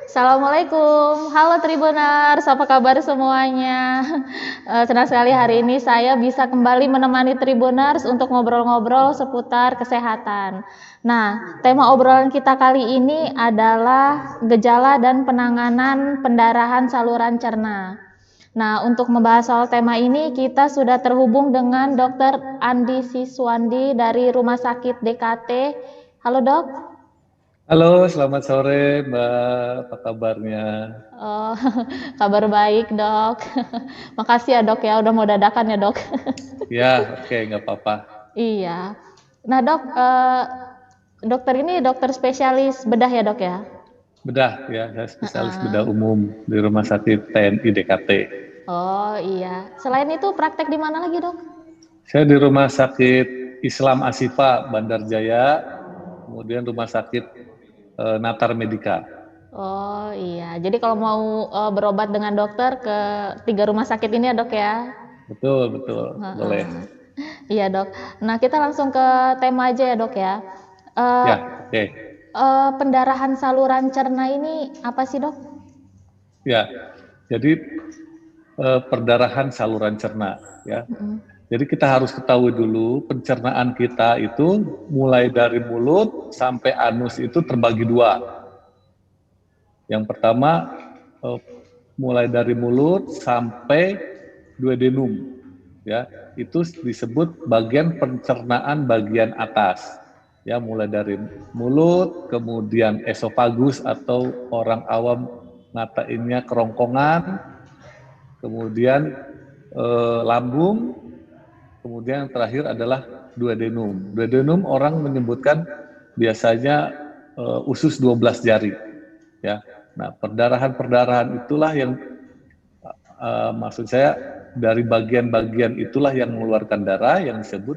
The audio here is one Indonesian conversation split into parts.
Assalamualaikum, halo Tribuners, apa kabar semuanya? Senang sekali hari ini saya bisa kembali menemani Tribuners untuk ngobrol-ngobrol seputar kesehatan. Nah, tema obrolan kita kali ini adalah gejala dan penanganan pendarahan saluran cerna. Nah, untuk membahas soal tema ini, kita sudah terhubung dengan Dr. Andi Siswandi dari Rumah Sakit DKT. Halo dok. Halo, selamat sore Mbak. Apa kabarnya? Oh, kabar baik dok. Makasih ya dok ya, udah mau dadakan ya dok. Ya, oke, nggak apa-apa. Iya. Nah dok, dokter ini dokter spesialis bedah ya dok ya? Bedah ya, saya spesialis bedah Heeh. umum di Rumah Sakit TNI DKT. Oh iya. Selain itu praktek di mana lagi dok? Saya di Rumah Sakit Islam Ashifa Bandar Jaya, kemudian Rumah Sakit Natar Medika. Oh iya. Jadi kalau mau berobat dengan dokter ke 3 rumah sakit ini ya dok ya? Betul, betul, boleh. Heeh. Iya dok. Nah kita langsung ke tema aja ya dok ya. Eh, Ya, oke. Pendarahan saluran cerna ini apa sih dok? Ya, jadi perdarahan saluran cerna ya. Jadi kita harus ketahui dulu pencernaan kita itu mulai dari mulut sampai anus itu terbagi dua. Yang pertama mulai dari mulut sampai duodenum, ya itu disebut bagian pencernaan bagian atas. Ya mulai dari mulut, kemudian esofagus atau orang awam ngatainnya kerongkongan, kemudian lambung, kemudian yang terakhir adalah duodenum. Duodenum orang menyebutkan biasanya usus 12 jari. Ya, nah perdarahan-perdarahan itulah yang maksud saya dari bagian-bagian itulah yang mengeluarkan darah yang disebut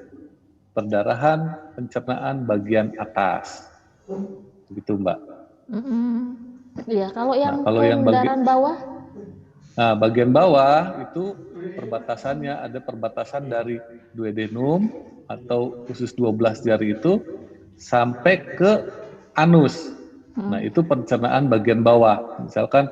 perdarahan pencernaan bagian atas. Begitu Mbak. Iya, kalau Nah yang kalau yang pendarahan bawah? bagian bawah itu perbatasannya ada perbatasan dari duodenum atau usus 12 jari itu sampai ke anus. Nah, itu pencernaan bagian bawah. Misalkan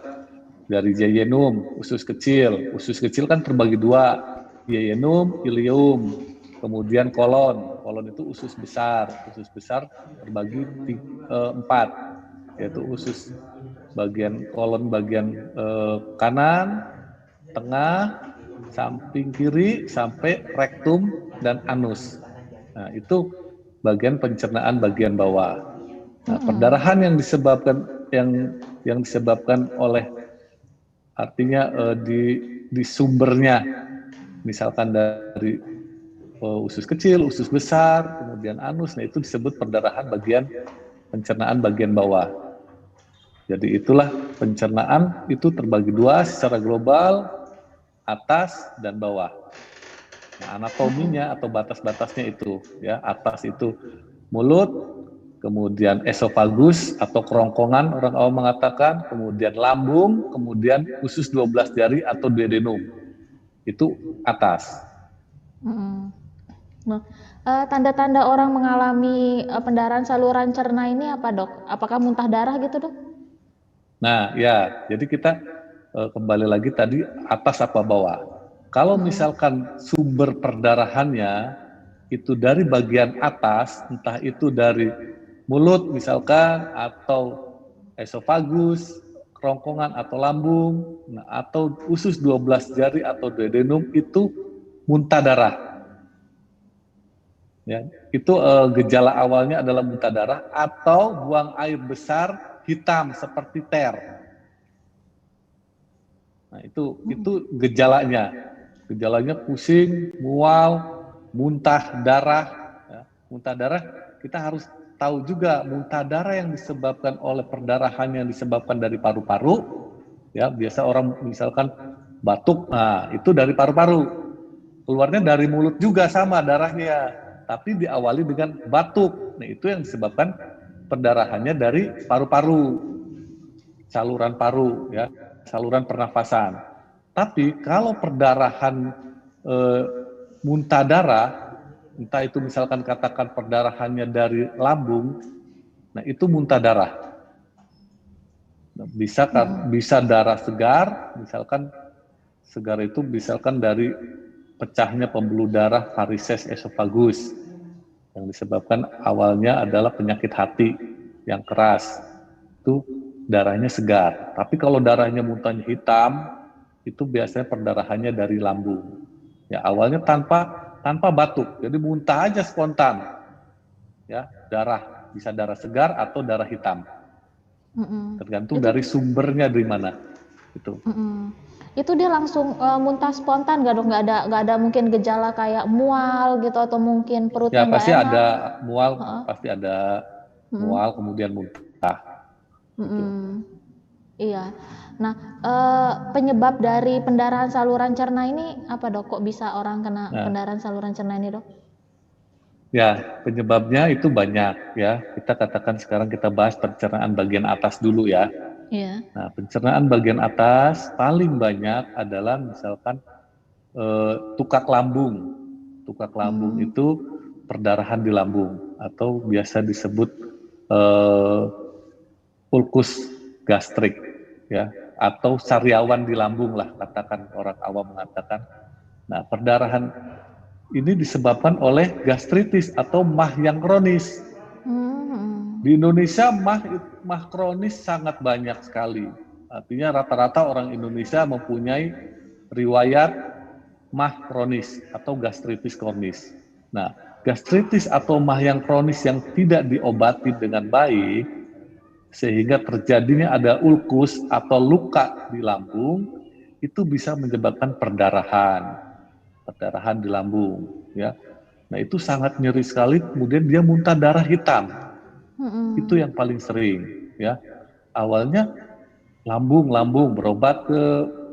dari jejunum, usus kecil. Usus kecil kan terbagi dua, jejunum, ileum. Kemudian kolon. Kolon itu usus besar. Usus besar terbagi 4, yaitu usus bagian kolon bagian kanan, tengah, samping kiri, sampai rektum dan anus. Nah, itu bagian pencernaan bagian bawah. Nah, perdarahan yang disebabkan oleh artinya di sumbernya, misalkan dari usus kecil, usus besar, kemudian anus, nah itu disebut perdarahan bagian pencernaan bagian bawah. Jadi itulah pencernaan itu terbagi dua secara global, atas dan bawah. Nah, anatominya atau batas-batasnya itu ya, atas itu mulut, kemudian esofagus atau kerongkongan orang awam mengatakan, kemudian lambung, kemudian usus 12 jari atau duodenum. Itu atas. Nah, tanda-tanda orang mengalami pendarahan saluran cerna ini apa dok? Apakah muntah darah gitu dok? Nah, ya, jadi kita kembali lagi tadi atas apa bawah. Kalau misalkan sumber perdarahannya itu dari bagian atas, entah itu dari mulut misalkan, atau esofagus, kerongkongan atau lambung, nah, atau usus 12 jari atau duodenum, itu muntah darah. Ya, itu gejala awalnya adalah muntah darah atau buang air besar hitam seperti ter. Nah, itu gejalanya. Gejalanya pusing, mual, muntah darah. Ya. Muntah darah kita harus tahu juga muntah darah yang disebabkan oleh perdarahan yang disebabkan dari paru-paru. Ya, biasa orang misalkan batuk, nah itu dari paru-paru. Keluarnya dari mulut juga sama darahnya, tapi diawali dengan batuk. Nah, itu yang disebabkan perdarahannya dari paru-paru, saluran paru, ya, saluran pernafasan. Tapi kalau perdarahan muntah darah, entah itu misalkan katakan perdarahannya dari lambung, nah itu muntah darah. Bisa darah segar, misalkan segar itu misalkan dari pecahnya pembuluh darah varises esophagus yang disebabkan awalnya adalah penyakit hati yang keras, itu darahnya segar. Tapi kalau darahnya muntahnya hitam, itu biasanya perdarahannya dari lambung. Ya, awalnya tanpa batuk, jadi muntah aja spontan. Ya, bisa darah segar atau darah hitam. Tergantung dari sumbernya dari mana. Itu. Itu dia langsung muntah spontan gak dok? Nggak ada mungkin gejala kayak mual gitu atau mungkin perutnya nggak pasti enak? ada mual, pasti ada mual kemudian muntah. Gitu. Iya. Nah, penyebab dari pendarahan saluran cerna ini apa dok? Kok bisa orang kena pendarahan saluran cerna ini dok? Ya, penyebabnya itu banyak ya. Kita katakan sekarang kita bahas pencernaan bagian atas dulu ya. Iya. Nah, pencernaan bagian atas paling banyak adalah misalkan tukak lambung. Tukak lambung itu perdarahan di lambung atau biasa disebut ulkus gastrik ya, atau sariawan di lambung lah, katakan orang awam mengatakan. Nah, perdarahan ini disebabkan oleh gastritis atau MAH yang kronis. Di Indonesia MAH kronis sangat banyak sekali. Artinya rata-rata orang Indonesia mempunyai riwayat MAH kronis atau gastritis kronis. Nah, gastritis atau MAH yang kronis yang tidak diobati dengan baik, sehingga terjadinya ada ulkus atau luka di lambung, itu bisa menyebabkan perdarahan di lambung, ya. Nah, itu sangat nyeri sekali, kemudian dia muntah darah hitam. Itu yang paling sering, ya. Awalnya lambung, berobat ke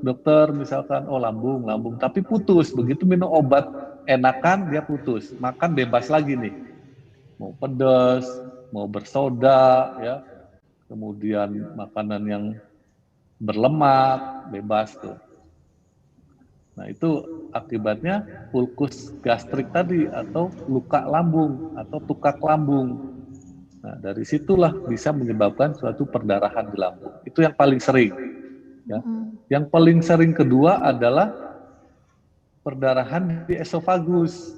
dokter misalkan, oh lambung, tapi putus, begitu minum obat enakan dia putus, makan bebas lagi nih, mau pedas, mau bersoda, ya. Kemudian makanan yang berlemak, bebas tuh. Nah, itu akibatnya ulkus gastrik tadi atau luka lambung atau tukak lambung. Nah, dari situlah bisa menyebabkan suatu perdarahan di lambung. Itu yang paling sering. Ya. Yang paling sering kedua adalah perdarahan di esofagus.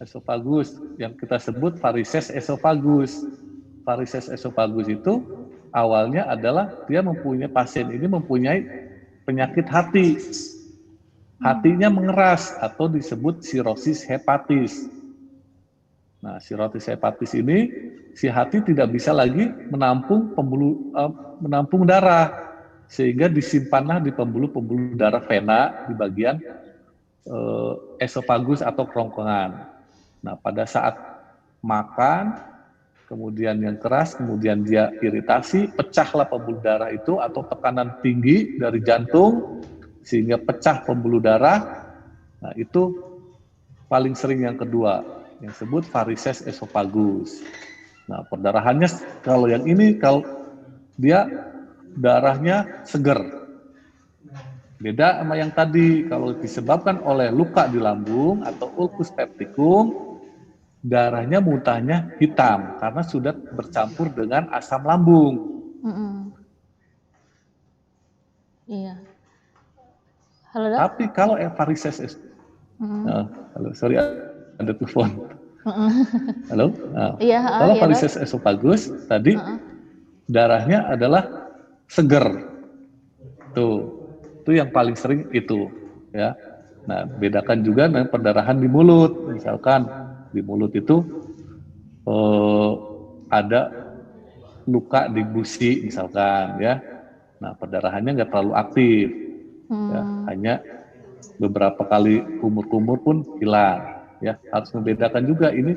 Esofagus yang kita sebut varises esofagus. Varises esofagus itu awalnya adalah pasien ini mempunyai penyakit hati. Hatinya mengeras atau disebut sirosis hepatis. Nah, sirosis hepatis ini si hati tidak bisa lagi menampung darah, sehingga disimpanlah di pembuluh-pembuluh darah vena di bagian esofagus atau kerongkongan. Nah, pada saat makan kemudian yang keras, kemudian dia iritasi, pecahlah pembuluh darah itu atau tekanan tinggi dari jantung sehingga pecah pembuluh darah. Nah, itu paling sering yang kedua, yang disebut varises esofagus. Nah, perdarahannya kalau yang ini, kalau dia darahnya seger. Beda sama yang tadi, kalau disebabkan oleh luka di lambung atau ulkus peptikum, darahnya muntahnya hitam karena sudah bercampur dengan asam lambung. Iya. Halo dok. Tapi kalau varises, halo, sorry ada telepon. Halo. Nah, iya. Kalau varises esofagus tadi darahnya adalah seger. Itu yang paling sering itu, ya. Nah, bedakan juga dengan perdarahan di mulut, misalkan. Di mulut itu ada luka di gusi misalkan, ya. Nah, perdarahannya nggak terlalu aktif, ya, hanya beberapa kali kumur-kumur pun hilang, ya. Harus membedakan juga ini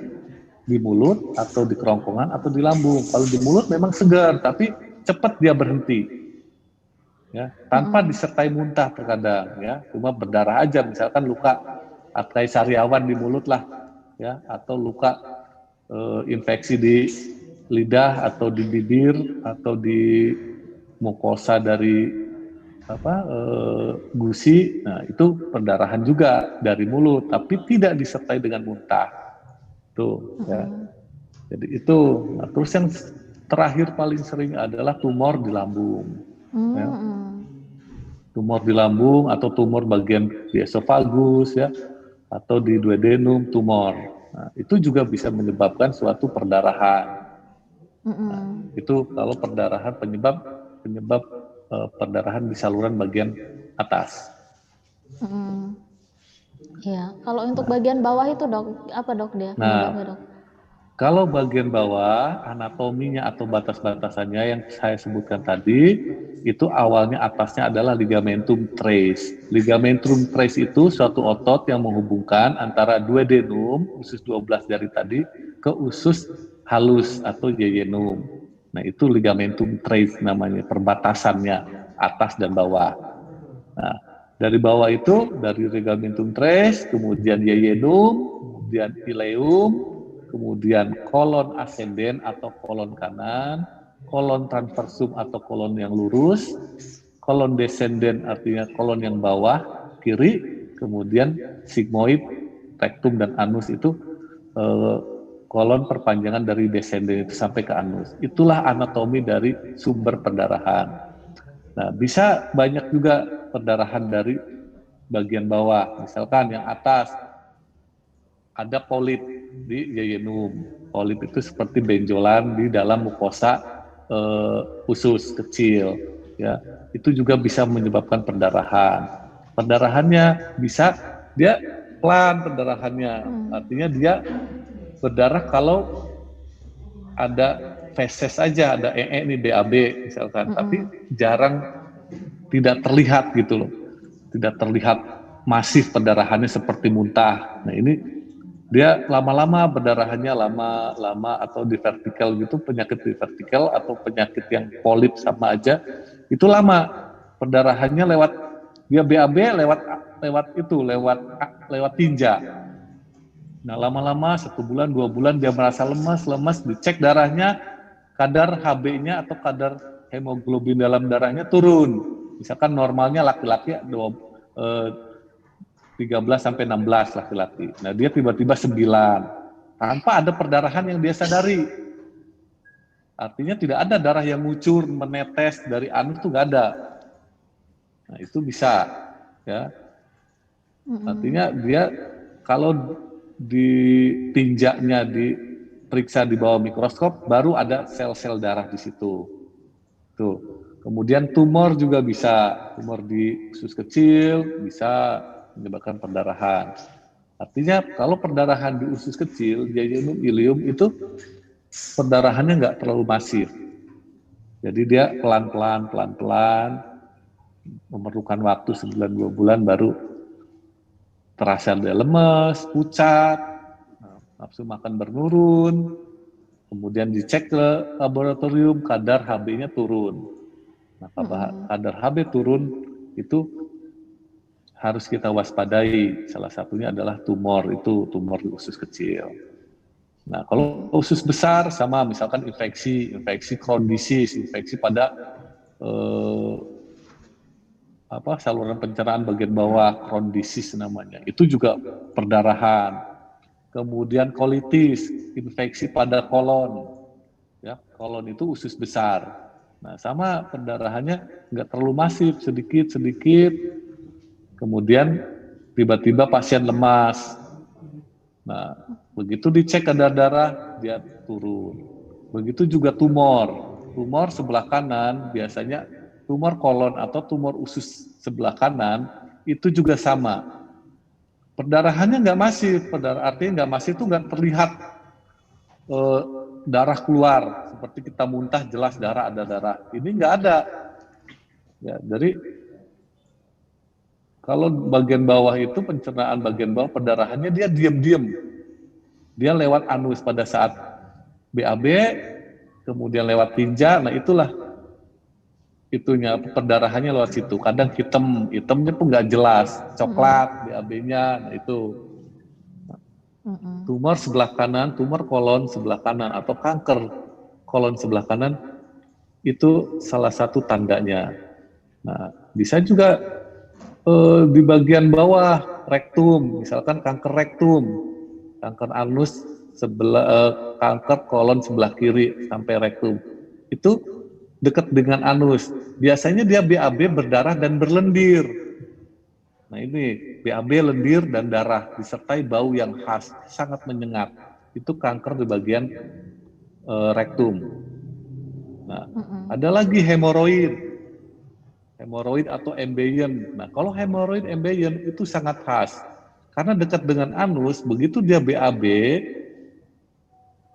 di mulut atau di kerongkongan atau di lambung. Kalau di mulut memang segar, tapi cepat dia berhenti, ya, tanpa disertai muntah terkadang, ya, cuma berdarah aja, misalkan luka atrai sariawan di mulut lah, ya, atau luka infeksi di lidah atau di bibir atau di mukosa dari gusi. Nah, itu perdarahan juga dari mulut, tapi tidak disertai dengan muntah. Tuh, ya. Jadi itu. Nah, terus yang terakhir paling sering adalah tumor di lambung. Ya. Hmm. Tumor di lambung atau tumor bagian di esofagus ya, atau di duodenum tumor. Nah, itu juga bisa menyebabkan suatu perdarahan. Nah, itu kalau perdarahan penyebab perdarahan di saluran bagian atas. Ya, kalau untuk bagian bawah itu dok, apa dok dia penyebabnya dok? Kalau bagian bawah, anatominya atau batas-batasannya yang saya sebutkan tadi, itu awalnya atasnya adalah ligamentum trace. Ligamentum trace itu suatu otot yang menghubungkan antara duodenum, usus 12 jari tadi, ke usus halus atau yeyunum. Nah, itu ligamentum trace namanya, perbatasannya, atas dan bawah. Nah, dari bawah itu, dari ligamentum trace, kemudian yeyunum, kemudian ileum, kemudian kolon ascenden atau kolon kanan, kolon transversum atau kolon yang lurus, kolon descenden artinya kolon yang bawah, kiri, kemudian sigmoid, rectum dan anus itu kolon perpanjangan dari descenden itu sampai ke anus. Itulah anatomi dari sumber perdarahan. Nah, bisa banyak juga perdarahan dari bagian bawah, misalkan yang atas, ada polip di yeyunum. Polip itu seperti benjolan di dalam mukosa usus kecil. Ya, itu juga bisa menyebabkan perdarahan. Perdarahannya bisa dia pelan perdarahannya, artinya dia berdarah kalau ada feses aja, ada nih BAB misalkan, tapi jarang, tidak terlihat gitu loh, tidak terlihat masif perdarahannya seperti muntah. Nah ini dia lama-lama perdarahannya lama atau di vertikal gitu, penyakit di vertikal atau penyakit yang polip sama aja, itu lama perdarahannya lewat dia BAB lewat tinja. Nah lama-lama 1 bulan 2 bulan dia merasa lemas, dicek darahnya, kadar HB-nya atau kadar hemoglobin dalam darahnya turun. Misalkan normalnya laki-laki 13 sampai 16 laki-laki. Nah, dia tiba-tiba 9 tanpa ada perdarahan yang dia sadari. Artinya tidak ada darah yang ngucur, menetes dari anus itu nggak ada. Nah, itu bisa ya. Artinya dia kalau ditinjaknya, diperiksa di bawah mikroskop, baru ada sel-sel darah di situ. Tuh. Kemudian tumor juga bisa, tumor di usus kecil bisa menyebabkan perdarahan. Artinya kalau perdarahan di usus kecil, yeyunum, ileum itu perdarahannya nggak terlalu masif. Jadi dia pelan-pelan, memerlukan waktu 1-2 bulan baru terasa dia lemes, pucat, nafsu makan menurun, kemudian dicek ke laboratorium, kadar HB-nya turun. Nah, kadar HB turun itu harus kita waspadai. Salah satunya adalah tumor di usus kecil. Nah, kalau usus besar sama misalkan infeksi Crohn disease, infeksi pada saluran pencernaan bagian bawah, Crohn disease namanya. Itu juga perdarahan. Kemudian kolitis, infeksi pada kolon. Ya, kolon itu usus besar. Nah, sama perdarahannya nggak terlalu masif, sedikit. Kemudian tiba-tiba pasien lemas. Nah, begitu dicek kadar darah, dia turun. Begitu juga tumor. Tumor sebelah kanan, biasanya tumor kolon atau tumor usus sebelah kanan, itu juga sama. Perdarahannya nggak masif, artinya nggak masif itu nggak terlihat darah keluar. Seperti kita muntah jelas ada darah. Ini nggak ada. Ya, jadi kalau bagian bawah itu pencernaan bagian bawah perdarahannya dia diam-diam. Dia lewat anus pada saat BAB, kemudian lewat tinja. Nah itulah itunya perdarahannya lewat situ. Kadang hitamnya pun nggak jelas, coklat BAB-nya. Nah itu tumor sebelah kanan, tumor kolon sebelah kanan atau kanker kolon sebelah kanan itu salah satu tandanya. Nah bisa juga di bagian bawah rektum, misalkan kanker rektum, kanker anus sebelah kanker kolon sebelah kiri sampai rektum. itu dekat dengan anus. Biasanya dia BAB berdarah dan berlendir. Nah ini BAB, lendir, dan darah disertai bau yang khas, sangat menyengat. Itu kanker di bagian rektum. Nah, ada lagi hemoroid atau embeyyen. Nah, kalau hemoroid embeyyen itu sangat khas karena dekat dengan anus. Begitu dia BAB,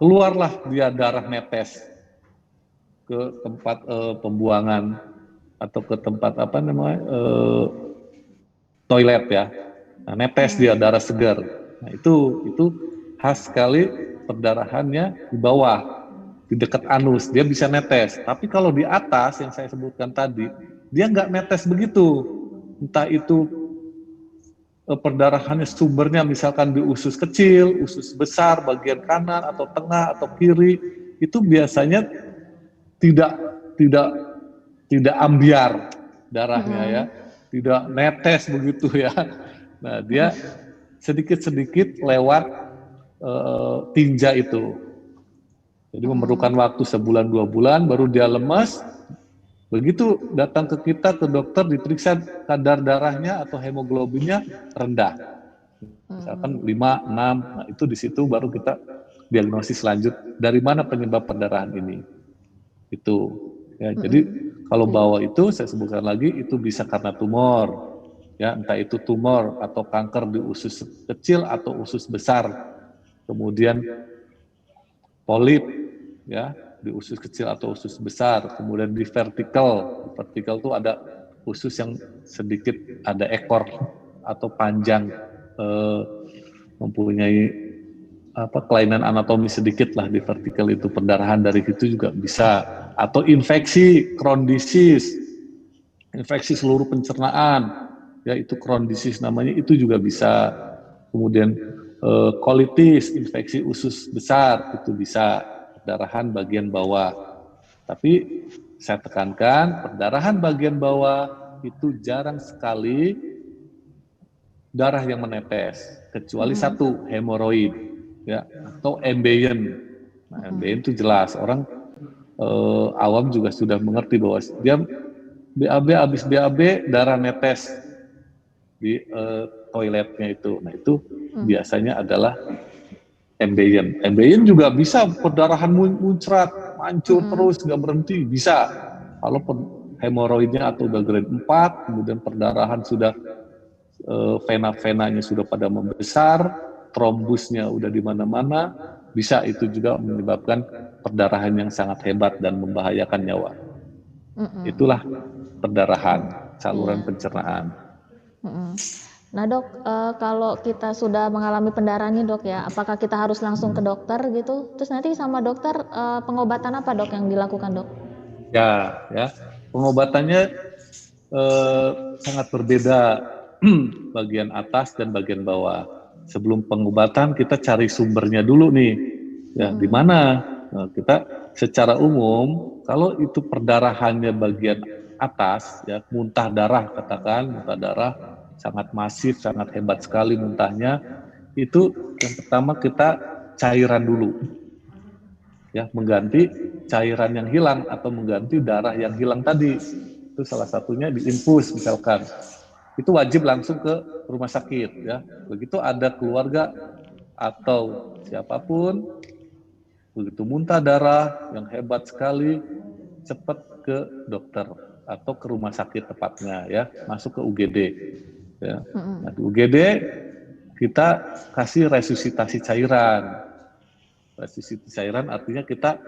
keluarlah dia darah netes ke tempat pembuangan atau ke tempat toilet ya. Nah, netes dia darah segar. Nah, itu khas sekali perdarahannya di bawah, di dekat anus, dia bisa netes. Tapi kalau di atas yang saya sebutkan tadi, dia nggak netes begitu. Entah itu perdarahannya sumbernya misalkan di usus kecil, usus besar, bagian kanan atau tengah atau kiri, itu biasanya tidak ambiar darahnya ya, tidak netes begitu ya. Nah, dia sedikit-sedikit lewat tinja itu. Jadi memerlukan waktu sebulan 2 bulan baru dia lemas. Begitu datang ke kita, ke dokter, diperiksa kadar darahnya atau hemoglobinnya rendah. Misalkan 5, 6, nah itu di situ baru kita diagnosis lanjut dari mana penyebab perdarahan ini. Itu ya, jadi kalau bawah itu saya sebutkan lagi itu bisa karena tumor. Ya, entah itu tumor atau kanker di usus kecil atau usus besar, kemudian polip ya di usus kecil atau usus besar, kemudian di vertikal itu ada usus yang sedikit ada ekor atau panjang, mempunyai kelainan anatomi sedikit lah di vertikal itu, perdarahan dari situ juga bisa, atau infeksi Crohn disease, infeksi seluruh pencernaan. Ya itu Crohn disease namanya, itu juga bisa. Kemudian colitis, infeksi usus besar, itu bisa perdarahan bagian bawah. Tapi saya tekankan, perdarahan bagian bawah itu jarang sekali darah yang menetes, kecuali satu, hemoroid ya, atau embeyyen. Nah, embeyyen itu jelas orang awam juga sudah mengerti bahwa dia BAB, habis BAB darah netes di toiletnya itu. Nah itu biasanya adalah embeyyen. Embeyyen juga bisa perdarahan muncrat, mancur terus nggak berhenti, bisa. Kalau hemoroidnya atau udah grade 4, kemudian perdarahan sudah vena-venanya sudah pada membesar, trombusnya udah di mana-mana, bisa itu juga menyebabkan perdarahan yang sangat hebat dan membahayakan nyawa. Itulah perdarahan, saluran pencernaan. Nah dok, kalau kita sudah mengalami pendarahan nih dok ya, apakah kita harus langsung ke dokter gitu? Terus nanti sama dokter pengobatan apa dok yang dilakukan dok? Ya, pengobatannya sangat berbeda bagian atas dan bagian bawah. Sebelum pengobatan kita cari sumbernya dulu nih, ya di mana? Nah, kita secara umum kalau itu perdarahannya bagian atas, ya muntah darah katakan, muntah darah sangat masif, sangat hebat sekali muntahnya, itu yang pertama kita cairan dulu, ya mengganti cairan yang hilang atau mengganti darah yang hilang tadi. Itu salah satunya diinfus misalkan, itu wajib langsung ke rumah sakit ya. Begitu ada keluarga atau siapapun begitu muntah darah yang hebat sekali, cepat ke dokter atau ke rumah sakit tepatnya ya, masuk ke UGD ya. Nah, di UGD kita kasih resusitasi cairan. Resusitasi cairan artinya kita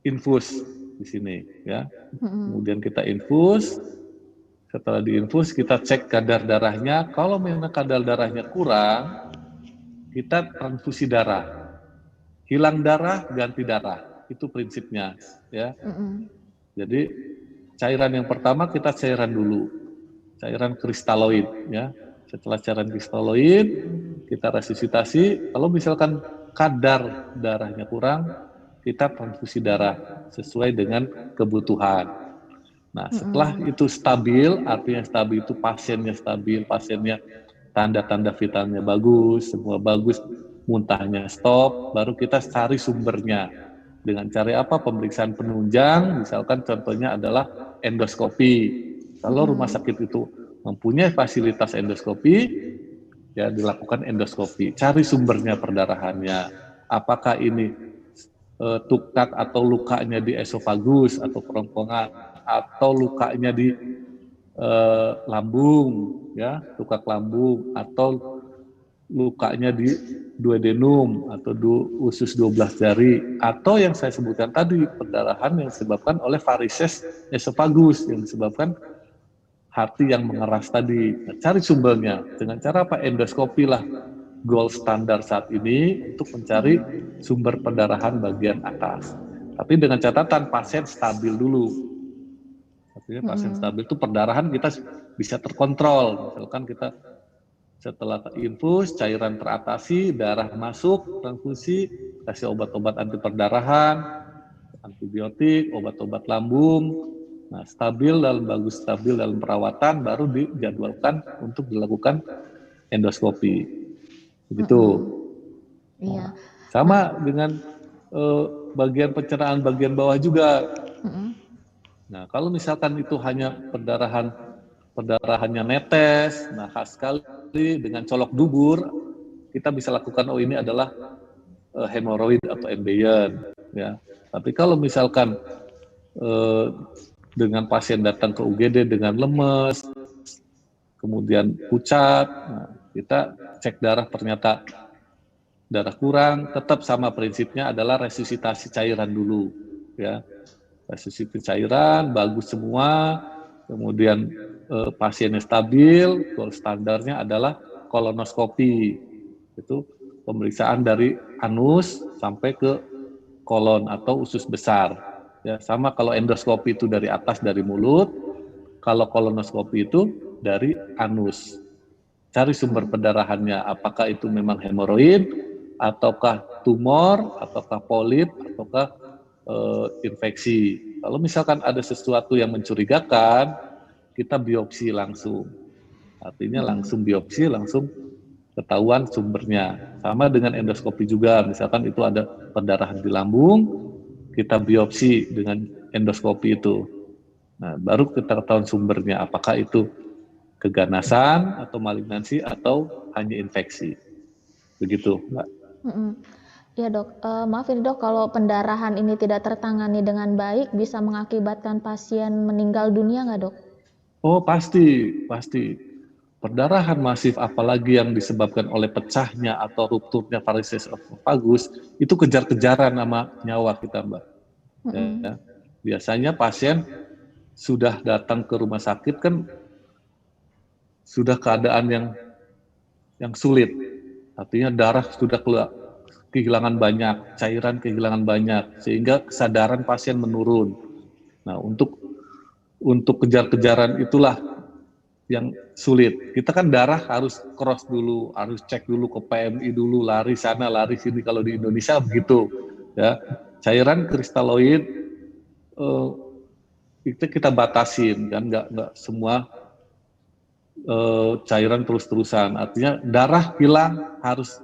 infus di sini ya. Kemudian kita infus. Setelah diinfus kita cek kadar darahnya. Kalau memang kadar darahnya kurang, kita transfusi darah. Hilang darah, ganti darah. Itu prinsipnya ya. Jadi cairan yang pertama kita cairan dulu. Cairan kristaloid ya. Setelah cairan kristaloid kita resusitasi. Kalau misalkan kadar darahnya kurang, kita transfusi darah sesuai dengan kebutuhan. Nah, setelah itu stabil, artinya stabil itu pasiennya stabil, pasiennya tanda-tanda vitalnya bagus, semua bagus, muntahnya stop, baru kita cari sumbernya. Dengan cara apa? Pemeriksaan penunjang, misalkan contohnya adalah endoskopi. Kalau rumah sakit itu mempunyai fasilitas endoskopi, ya dilakukan endoskopi. Cari sumbernya perdarahannya. Apakah ini tukak atau lukanya di esofagus atau kerongkongan, atau lukanya di lambung, ya tukak lambung, atau lukanya di duodenum atau usus 12 jari, atau yang saya sebutkan tadi perdarahan yang disebabkan oleh varises esofagus yang disebabkan hati yang mengeras tadi. Nah, cari sumbernya dengan cara apa? Endoskopi lah gold standar saat ini untuk mencari sumber perdarahan bagian atas. Tapi dengan catatan pasien stabil dulu. Artinya pasien stabil itu perdarahan kita bisa terkontrol. Misalkan kita setelah infus, cairan teratasi, darah masuk, transfusi, kasih obat-obat anti perdarahan, antibiotik, obat-obat lambung. Nah, bagus stabil dalam perawatan, baru dijadwalkan untuk dilakukan endoskopi. Begitu. Iya. Sama dengan bagian pencernaan bagian bawah juga. Nah, kalau misalkan itu hanya perdarahannya netes, nah khas sekali dengan colok dubur, kita bisa lakukan, oh ini adalah hemoroid atau embeyond, ya. Tapi kalau misalkan dengan pasien datang ke UGD dengan lemes, kemudian pucat, nah, kita cek darah ternyata darah kurang, tetap sama prinsipnya adalah resusitasi cairan dulu, ya. Resusitasi cairan bagus semua, kemudian pasiennya stabil, gold standarnya adalah kolonoskopi. Itu pemeriksaan dari anus sampai ke kolon atau usus besar. Ya, sama kalau endoskopi itu dari atas dari mulut, kalau kolonoskopi itu dari anus. Cari sumber perdarahannya, apakah itu memang hemoroid, ataukah tumor, ataukah polip, ataukah infeksi. Kalau misalkan ada sesuatu yang mencurigakan, kita biopsi langsung. Artinya langsung biopsi, langsung ketahuan sumbernya. Sama dengan endoskopi juga, misalkan itu ada perdarahan di lambung, kita biopsi dengan endoskopi itu. Nah, baru kita ketahuan sumbernya, apakah itu keganasan atau malignansi atau hanya infeksi. Begitu, Mbak. Ya dok, maaf ini dok, kalau pendarahan ini tidak tertangani dengan baik bisa mengakibatkan pasien meninggal dunia nggak dok? Oh pasti. Perdarahan masif apalagi yang disebabkan oleh pecahnya atau rupturnya varises esophagus itu kejar-kejaran sama nyawa kita, Mbak. Ya. Biasanya pasien sudah datang ke rumah sakit kan sudah keadaan yang sulit. Artinya darah sudah kehilangan banyak, cairan kehilangan banyak, sehingga kesadaran pasien menurun. Nah, untuk kejar-kejaran itulah yang sulit. Kita kan darah harus cross dulu, harus cek dulu ke PMI dulu, lari sana, lari sini. Kalau di Indonesia begitu, ya. Cairan kristaloid itu kita batasin, kan nggak semua cairan terus-terusan. Artinya darah hilang harus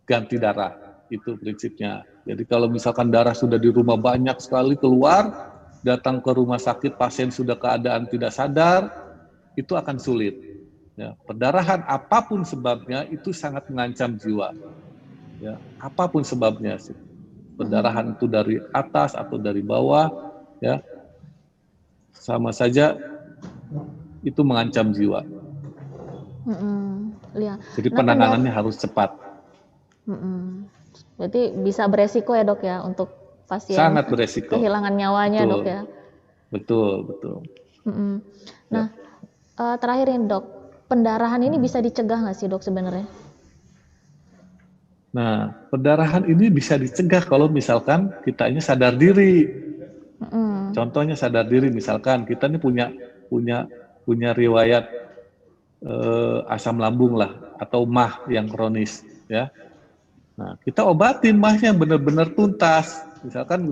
ganti darah, itu prinsipnya. Jadi kalau misalkan darah sudah di rumah banyak sekali keluar, datang ke rumah sakit pasien sudah keadaan tidak sadar, itu akan sulit. Ya, perdarahan apapun sebabnya itu sangat mengancam jiwa. Ya, apapun sebabnya, perdarahan itu dari atas atau dari bawah, ya, sama saja itu mengancam jiwa. Ya. Jadi penanganannya harus cepat. Berarti bisa beresiko ya dok ya untuk pasien sangat beresiko, kehilangan nyawanya. Betul. Dok ya. Betul. Nah, terakhir ini dok, pendarahan ini bisa dicegah nggak sih dok sebenarnya? Nah, pendarahan ini bisa dicegah kalau misalkan kitanya sadar diri. Contohnya sadar diri, misalkan kita ini punya riwayat asam lambung lah atau MAH yang kronis, ya. Nah, kita obatin MAH-nya benar-benar tuntas. Misalkan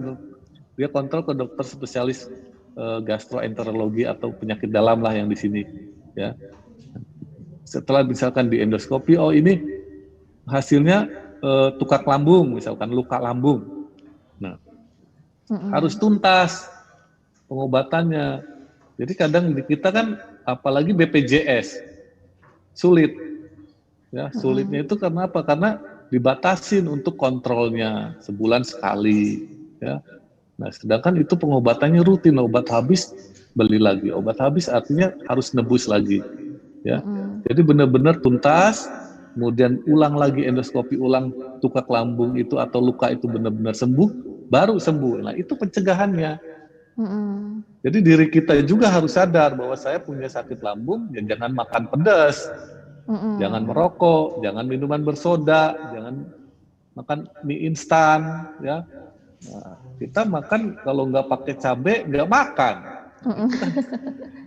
dia kontrol ke dokter spesialis gastroenterologi atau penyakit dalam lah yang di sini, ya. Setelah misalkan di endoskopi, oh ini hasilnya tukak lambung, misalkan luka lambung. Nah, harus tuntas pengobatannya. Jadi kadang di kita kan, apalagi BPJS, sulit. Ya, sulitnya itu karena apa? Karena dibatasin untuk kontrolnya sebulan sekali. Ya. Nah, sedangkan itu pengobatannya rutin, obat habis beli lagi, obat habis artinya harus nebus lagi. Ya, jadi benar-benar tuntas. Kemudian ulang lagi endoskopi ulang tukak lambung itu atau luka itu benar-benar sembuh, baru sembuh. Nah itu pencegahannya. Jadi diri kita juga harus sadar bahwa saya punya sakit lambung, ya jangan makan pedas, jangan merokok, jangan minuman bersoda, jangan makan mie instan, ya. Nah, kita makan kalau nggak pakai cabai nggak makan.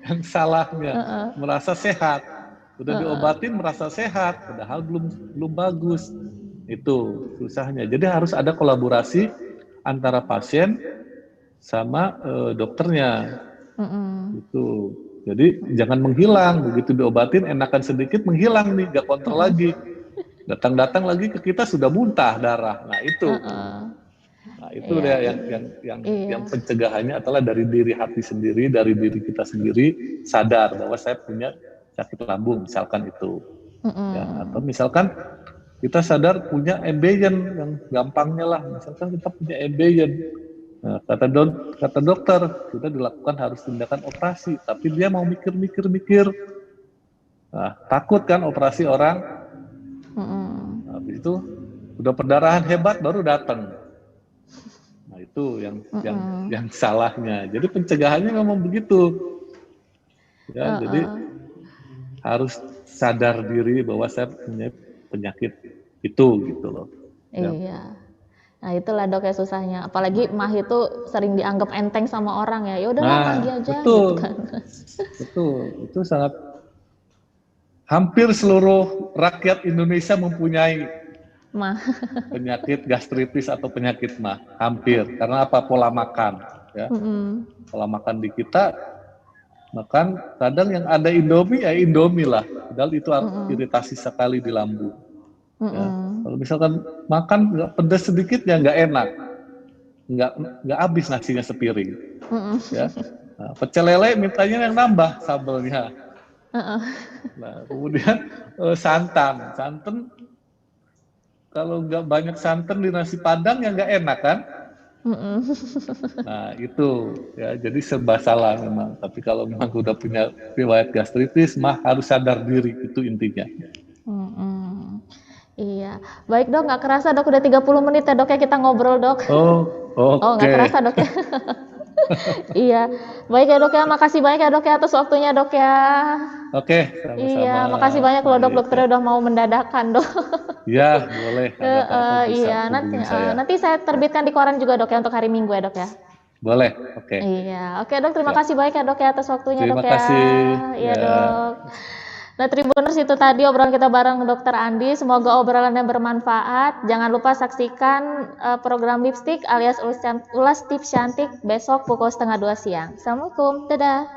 Yang salahnya merasa sehat. Udah diobatin merasa sehat, padahal belum bagus. Itu susahnya. Jadi harus ada kolaborasi antara pasien sama dokternya. Itu. Jadi jangan menghilang. Begitu diobatin enakan sedikit menghilang nih, nggak kontrol lagi. Datang-datang lagi ke kita sudah muntah darah. Nah itu. Nah itu dia yang pencegahannya adalah dari diri hati sendiri, dari diri kita sendiri sadar bahwa saya punya sakit lambung, misalkan itu, ya, atau misalkan kita sadar punya embeyen yang gampangnya lah, misalkan kita punya embeyen, nah, kata dokter kita dilakukan harus tindakan operasi, tapi dia mau mikir, nah, takut kan operasi orang, habis itu udah perdarahan hebat baru datang, nah itu yang salahnya. Jadi pencegahannya memang begitu, ya, jadi harus sadar diri bahwa saya punya penyakit itu gitu loh. Iya. Nah itulah dok ya susahnya. Apalagi mah itu sering dianggap enteng sama orang ya. Ya udah pergi aja. Betul. Gitu kan. Betul. Itu sangat. Hampir seluruh rakyat Indonesia mempunyai penyakit gastritis atau penyakit mah. Hampir. Karena apa? Pola makan. Ya. Pola makan di kita. Makan kadang yang ada Indomie ya Indomie lah, padahal itu iritasi sekali di lambung. Ya. Kalau misalkan makan nggak pedas sedikit ya nggak enak, nggak habis nasinya sepiring. Ya. Nah, pecel lele mintanya yang nambah sambelnya. Nah, kemudian santan kalau nggak banyak santan di nasi padang ya nggak enak kan? Nah itu ya, jadi serba salah memang. Tapi kalau memang udah punya riwayat gastritis, mah harus sadar diri, itu intinya. Iya, baik dok, nggak kerasa dok udah 30 menit ya dok ya kita ngobrol dok. Oke. Nggak kerasa dok ya. Iya, baik ya dok ya, makasih banyak ya dok ya atas waktunya dok ya. Oke, sama-sama. Iya, makasih banyak loh dok, dokternya udah mau mendadakan dok. Iya, boleh. Iya, nanti saya terbitkan di koran juga dok ya untuk hari Minggu ya dok ya. Boleh, oke. Iya, oke dok, terima kasih banyak ya dok ya atas waktunya dok ya. Terima kasih. Iya dok. Nah Tribuners, itu tadi obrolan kita bareng Dokter Andi. Semoga obrolan yang bermanfaat. Jangan lupa saksikan program Lipstick alias Ulas Tips Cantik besok pukul 1:30 siang. Assalamualaikum, dadah.